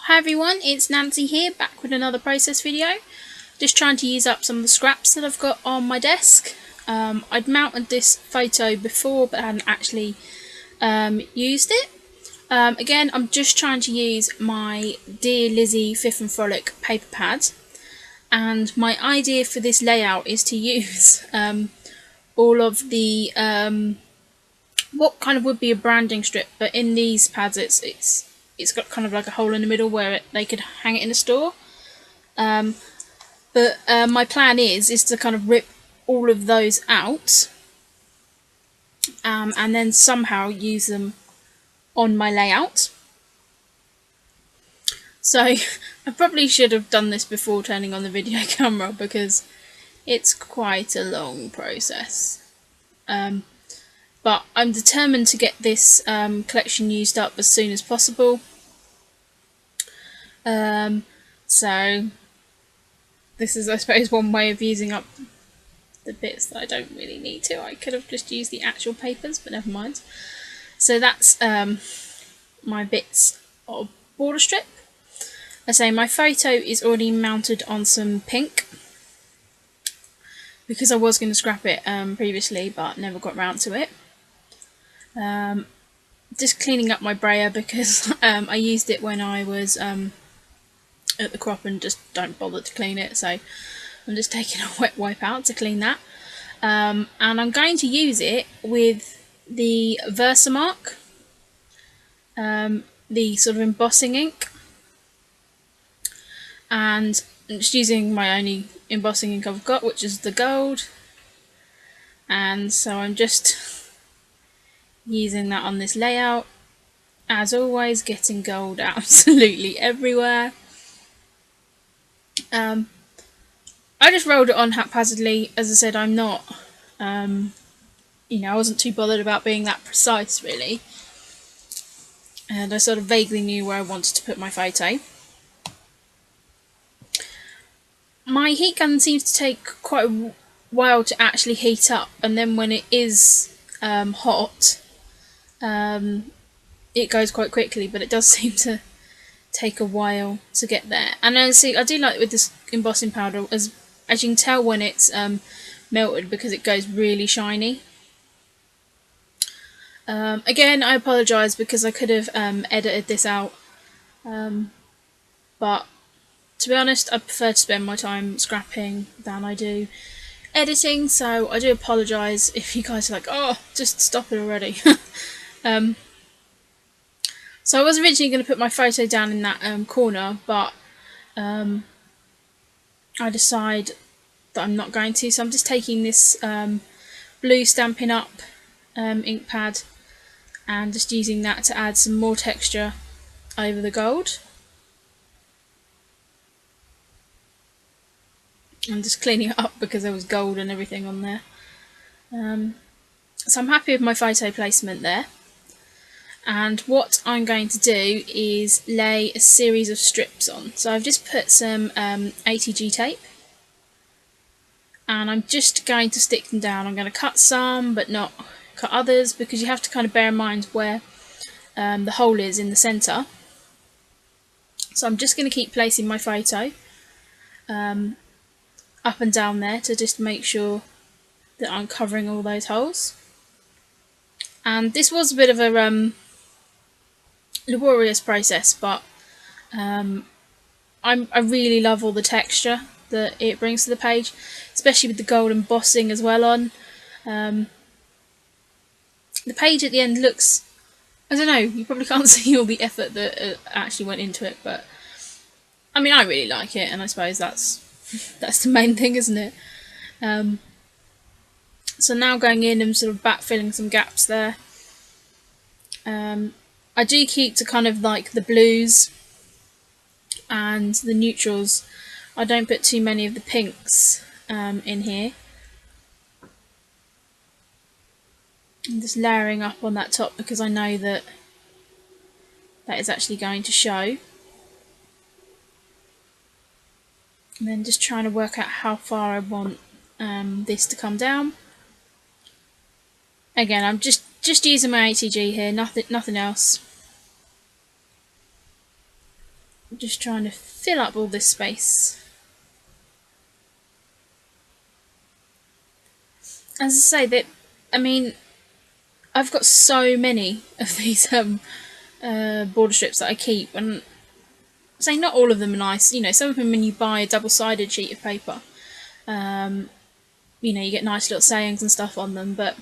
Hi everyone, it's Nancy here, back with another process video. Just trying to use up some of the scraps that I've got on my desk. I'd mounted this photo before but hadn't actually used it. Again, I'm just trying to use my Dear Lizzie Fifth and Frolic paper pad, and my idea for this layout is to use all of the what kind of would be a branding strip, but in these pads it's got kind of like a hole in the middle where they could hang it in a store. But my plan is to kind of rip all of those out and then somehow use them on my layout. So I probably should have done this before turning on the video camera because it's quite a long process. But I'm determined to get this collection used up as soon as possible. So this is, I suppose, one way of using up the bits that I don't really need to. I could have just used the actual papers, but never mind. So that's my bits of border strip. I say my photo is already mounted on some pink because I was going to scrap it previously, but never got round to it. Just cleaning up my brayer because I used it when I was at the crop and just don't bother to clean it, so I'm just taking a wet wipe out to clean that. And I'm going to use it with the Versamark, the sort of embossing ink, and I'm just using my only embossing ink I've got, which is the gold, and so I'm just using that on this layout. As always, getting gold absolutely everywhere. I just rolled it on haphazardly. As I said, I'm not, I wasn't too bothered about being that precise really, and I sort of vaguely knew where I wanted to put my photo. My heat gun seems to take quite a while to actually heat up, and then when it is hot, it goes quite quickly, but it does seem to take a while to get there. And I do like with this embossing powder, as you can tell when it's melted, because it goes really shiny. Again, I apologise because I could have edited this out, but to be honest, I prefer to spend my time scrapping than I do editing, so I do apologise if you guys are like, oh, just stop it already. So I was originally going to put my photo down in that corner, but I decide that I'm not going to, so I'm just taking this blue Stampin' Up ink pad and just using that to add some more texture over the gold. I'm just cleaning it up because there was gold and everything on there. So I'm happy with my photo placement there. And what I'm going to do is lay a series of strips on. So I've just put some ATG tape, and I'm just going to stick them down. I'm going to cut some but not cut others, because you have to kind of bear in mind where the hole is in the centre. So I'm just going to keep placing my photo up and down there to just make sure that I'm covering all those holes. And this was a bit of a laborious process, but I really love all the texture that it brings to the page, especially with the gold embossing as well on. The page at the end looks, I don't know, you probably can't see all the effort that actually went into it, but I mean, I really like it, and I suppose that's the main thing, isn't it? So now going in and sort of backfilling some gaps there. I do keep to kind of like the blues and the neutrals. I don't put too many of the pinks in here. I'm just layering up on that top because I know that is actually going to show. And then just trying to work out how far I want this to come down. Again, I'm just using my ATG here, nothing else. just trying to fill up all this space. As I say, that I've got so many of these border strips that I keep, and say not all of them are nice. You know, some of them, when you buy a double-sided sheet of paper, you know, you get nice little sayings and stuff on them, but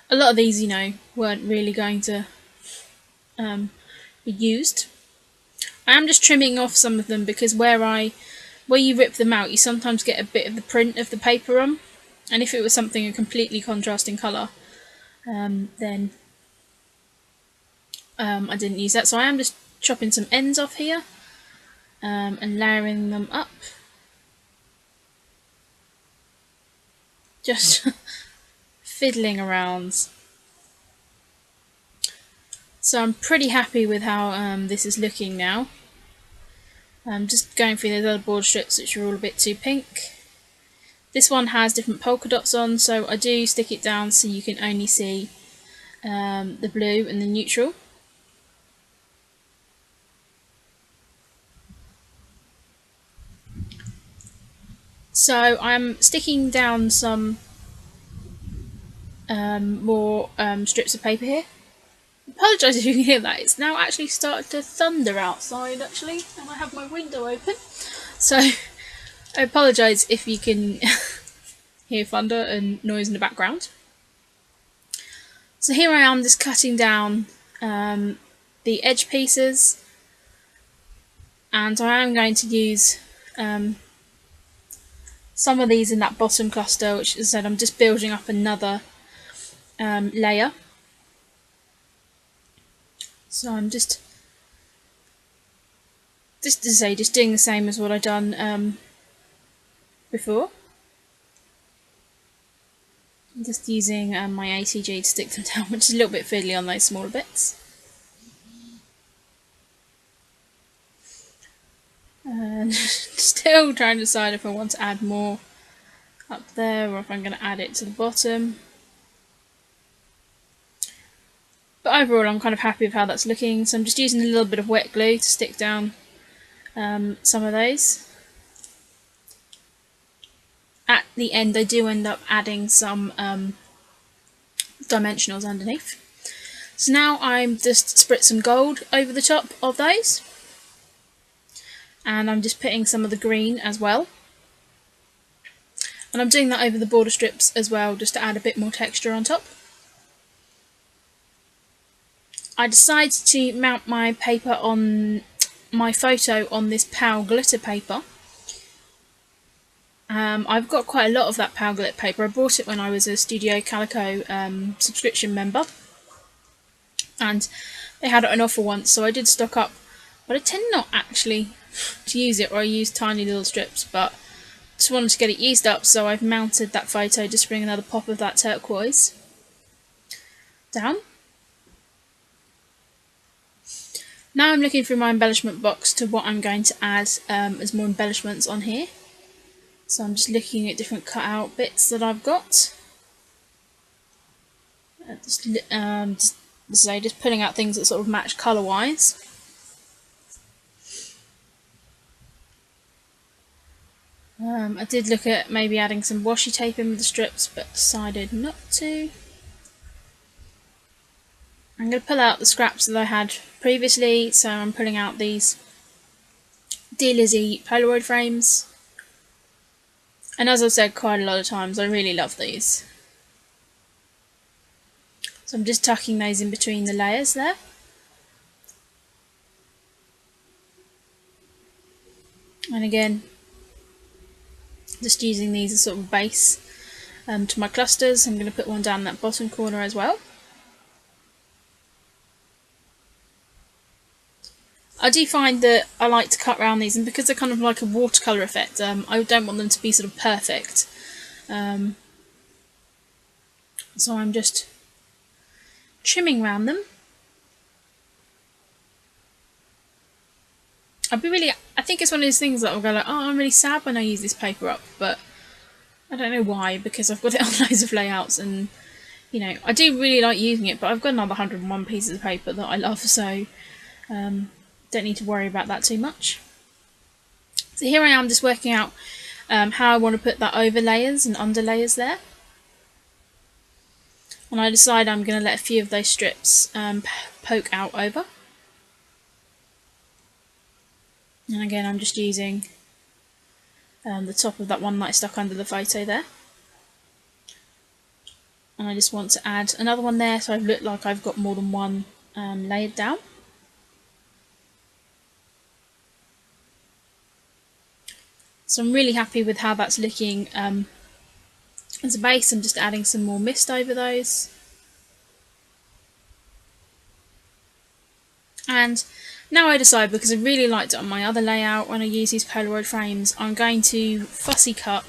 a lot of these, you know, weren't really going to be used. I am just trimming off some of them because where you rip them out, you sometimes get a bit of the print of the paper on, and if it was something a completely contrasting colour, then I didn't use that. So I am just chopping some ends off here and layering them up. Just fiddling around. So I'm pretty happy with how this is looking now. I'm just going through those other border strips which are all a bit too pink. This one has different polka dots on, so I do stick it down so you can only see the blue and the neutral. So I'm sticking down some more strips of paper here. I apologise if you can hear that. It's now actually started to thunder outside actually, and I have my window open. So I apologise if you can hear thunder and noise in the background. So here I am just cutting down the edge pieces, and I am going to use some of these in that bottom cluster, which, as I said, I'm just building up another layer. So I'm just doing the same as what I've done before. I'm just using my ACG to stick them down, which is a little bit fiddly on those smaller bits. And still trying to decide if I want to add more up there or if I'm going to add it to the bottom. But overall I'm kind of happy with how that's looking, so I'm just using a little bit of wet glue to stick down some of those. At the end I do end up adding some dimensionals underneath. So now I'm just spritz some gold over the top of those. And I'm just putting some of the green as well. And I'm doing that over the border strips as well, just to add a bit more texture on top. I decided to mount my paper on my photo on this POW glitter paper. I've got quite a lot of that POW glitter paper. I bought it when I was a Studio Calico subscription member. And they had it on offer once, so I did stock up. But I tend not actually to use it, or I use tiny little strips, but just wanted to get it used up, so I've mounted that photo just to bring another pop of that turquoise down. Now I'm looking through my embellishment box to what I'm going to add as more embellishments on here. So I'm just looking at different cutout bits that I've got. Just pulling out things that sort of match colour wise. I did look at maybe adding some washi tape in with the strips, but decided not to. I'm going to pull out the scraps that I had previously, so I'm pulling out these Dear Lizzie Polaroid frames. And as I've said quite a lot of times, I really love these. So I'm just tucking those in between the layers there. And again, just using these as sort of base to my clusters. I'm going to put one down that bottom corner as well. I do find that I like to cut around these, and because they're kind of like a watercolour effect, I don't want them to be sort of perfect. So I'm just trimming around them. I think it's one of those things that I'll go like, oh, I'm really sad when I use this paper up, but I don't know why, because I've got it on loads of layouts, and you know, I do really like using it, but I've got another 101 pieces of paper that I love, so don't don't need to worry about that too much. So here I am just working out how I want to put that over layers and under layers there. And I decide I'm going to let a few of those strips poke out over. And again, I'm just using the top of that one that I stuck under the photo there. And I just want to add another one there so I look like I've got more than one layered down. So I'm really happy with how that's looking as a base. I'm just adding some more mist over those. And now I decide, because I really liked it on my other layout when I use these Polaroid frames, I'm going to fussy cut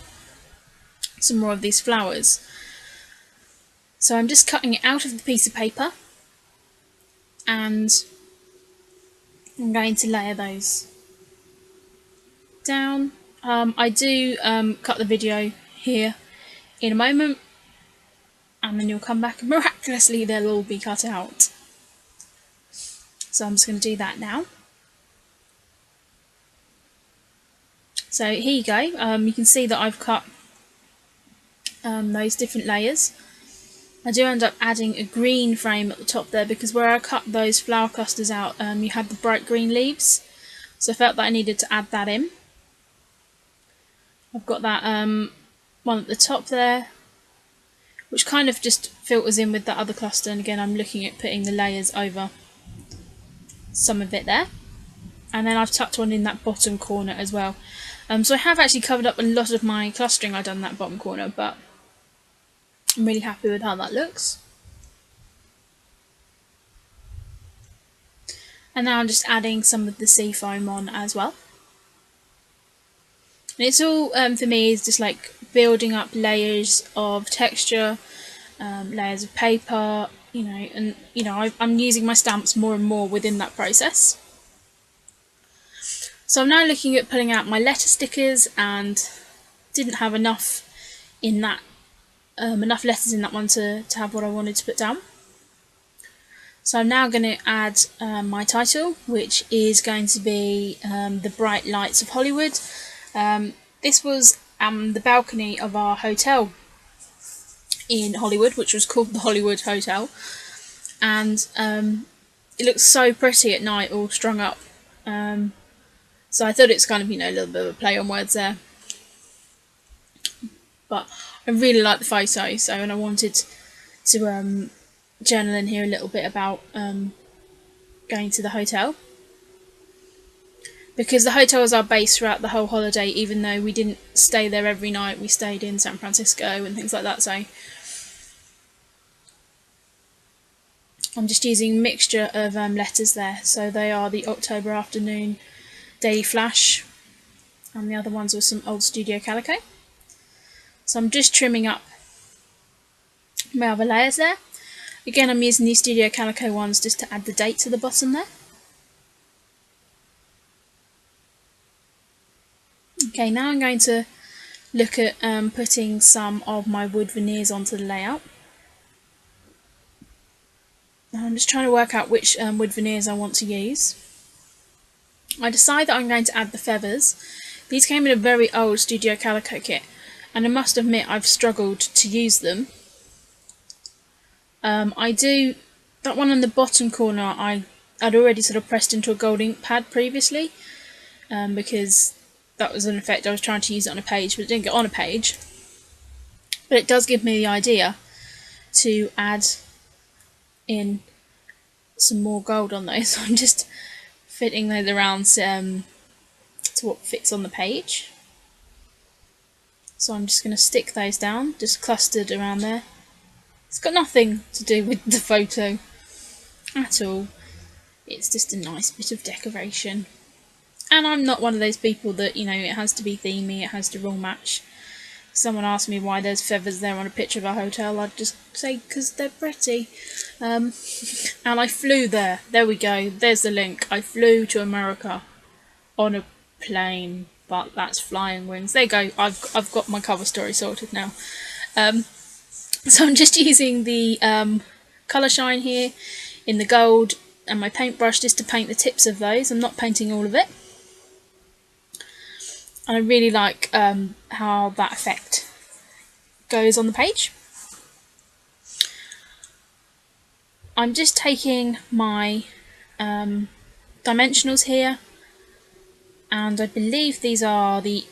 some more of these flowers. So I'm just cutting it out of the piece of paper and I'm going to layer those down. I do cut the video here in a moment, and then you'll come back and miraculously they'll all be cut out. So I'm just going to do that now. So here you go. You can see that I've cut those different layers. I do end up adding a green frame at the top there, because where I cut those flower clusters out, you had the bright green leaves, so I felt that I needed to add that in. I've got that one at the top there, which kind of just filters in with that other cluster, and again I'm looking at putting the layers over some of it there. And then I've tucked one in that bottom corner as well. So I have actually covered up a lot of my clustering I've done in that bottom corner, but I'm really happy with how that looks. And now I'm just adding some of the sea foam on as well. And it's all, for me, is just like building up layers of texture, layers of paper, and I'm using my stamps more and more within that process. So I'm now looking at pulling out my letter stickers, and didn't have enough in that, enough letters in that one to have what I wanted to put down. So I'm now going to add my title, which is going to be The Bright Lights of Hollywood. This was the balcony of our hotel in Hollywood, which was called the Hollywood Hotel, and it looks so pretty at night, all strung up. So I thought it's kind of, a little bit of a play on words there. But I really like the photo, and I wanted to journal in here a little bit about going to the hotel. Because the hotel was our base throughout the whole holiday, even though we didn't stay there every night, we stayed in San Francisco and things like that. So I'm just using a mixture of letters there. So they are the October Afternoon Daily Flash, and the other ones were some old Studio Calico. So I'm just trimming up my other layers there. Again, I'm using these Studio Calico ones just to add the date to the bottom there. Okay, now I'm going to look at putting some of my wood veneers onto the layout. I'm just trying to work out which wood veneers I want to use. I decide that I'm going to add the feathers. These came in a very old Studio Calico kit, and I must admit I've struggled to use them. That one on the bottom corner I'd already sort of pressed into a gold ink pad previously, because that was an effect I was trying to use it on a page, but it didn't get on a page. But it does give me the idea to add in some more gold on those. So I'm just fitting those around to what fits on the page. So I'm just going to stick those down, just clustered around there. It's got nothing to do with the photo at all. It's just a nice bit of decoration. And I'm not one of those people that, it has to be themey, it has to all match. If someone asked me why there's feathers there on a picture of a hotel, I'd just say, because they're pretty. And I flew there. There we go. There's the link. I flew to America on a plane, but that's flying wings. There you go. I've got my cover story sorted now. So I'm just using the colour shine here in the gold and my paintbrush just to paint the tips of those. I'm not painting all of it. And I really like how that effect goes on the page. I'm just taking my dimensionals here, and I believe these are the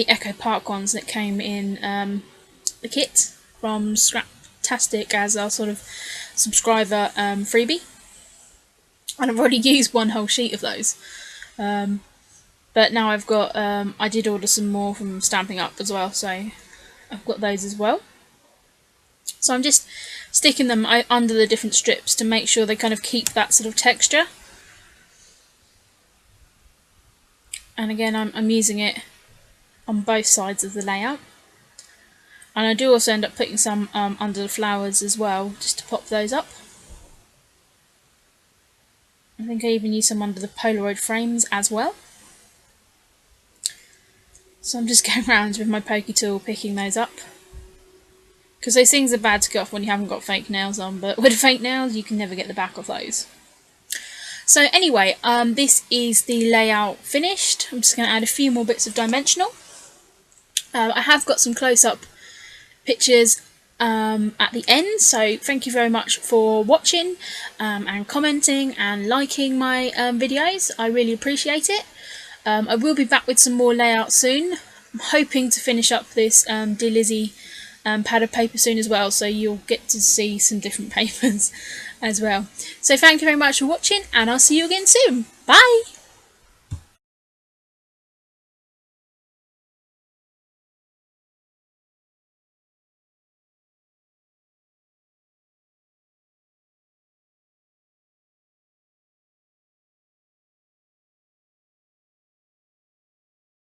Echo Park ones that came in the kit from Scraptastic as our sort of subscriber freebie, and I've already used one whole sheet of those, but now I've got I did order some more from Stamping Up as well, so I've got those as well. So I'm just sticking them under the different strips to make sure they kind of keep that sort of texture. And again, I'm using it on both sides of the layout. And I do also end up putting some under the flowers as well, just to pop those up. I think I even use some under the Polaroid frames as well. So I'm just going around with my pokey tool picking those up. Because those things are bad to get off when you haven't got fake nails on, but with fake nails you can never get the back of those. So anyway, this is the layout finished. I'm just going to add a few more bits of dimensional. I have got some close-up pictures at the end, so thank you very much for watching and commenting and liking my videos. I really appreciate it. I will be back with some more layouts soon. I'm hoping to finish up this Dear Lizzie pad of paper soon as well, so you'll get to see some different papers as well. So thank you very much for watching, and I'll see you again soon. Bye!